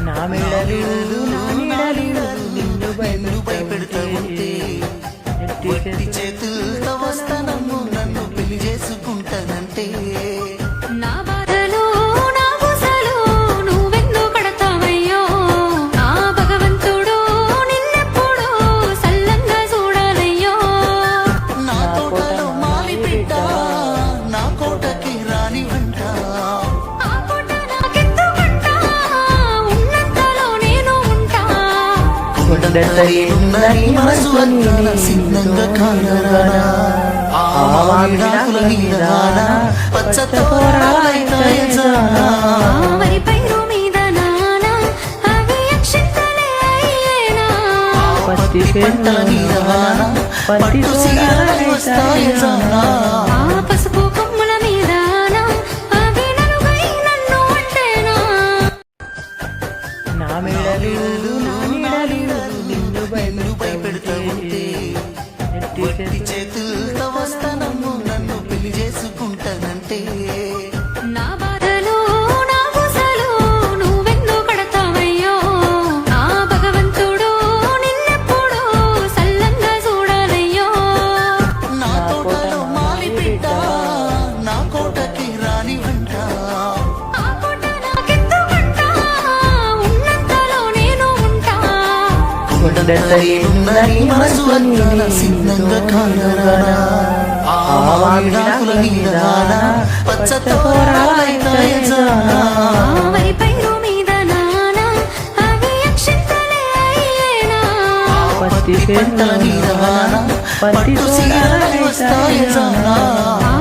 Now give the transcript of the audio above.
నా మెడలు నిన్ను భయపెడతా ఉంటే వట్టి చేతులతో వస్తానమ్ము నన్ను పెళ్లి చేసుకుంటానంటే నా బాధలు నా బుసలు నువ్వెందుకు కడతావయ్యో ఆ భగవంతుడు నిన్నెప్పుడు సల్లంగా చూడాలయ్యో నా తోటలో మాలి బిడ్డ నా కోటకి రాని వంట ఆ పూట నాకెందుకంట ఉన్నంతలో నేను ఉంటా కొండతయ్యున్నని మనసు అంతా సిద్ధంగా కానరానా ఆవిడాకుల నీరానా పచ్చతోరాలైతాయ జానా వరి పైరు మీద నానా అవి అక్షింతలే అయ్యేనా పత్తి పంటల నీరానా పట్టు సీరలై వస్తాయ జానా ఆ పసుపు కొమ్ముల మీద అవి నలుగై నన్ను అంటేనా నా మెడలు నిన్ను భయపెడతా ఉంటే వట్టి చేతులతో వస్తానమ్ము నన్ను పెళ్లి చేసుకుంటానంటే నా బాధలు నా బుసలు నువ్వెందుకు కడతావయ్యో ఆ భగవంతుడు నిన్నెప్పుడు సల్లంగా చూడాలయ్యో నా తోటలో మాలి బిడ్డ నా కోటకి రాని వంట ఆ పూట నాకెందుకంట ఉన్నంతలో నేను ఉంటా కొండతయ్యున్నని మనసు అంతా సిద్ధంగా కానరానా ఆవిడాకుల నీరానా పచ్చతోరాలైతాయ జానా వరి పైరు మీద నానా అవి అక్షింతలే అయ్యేనా పత్తి పంటల నీరానా పట్టు సీరలై వస్తాయ జానా ఆ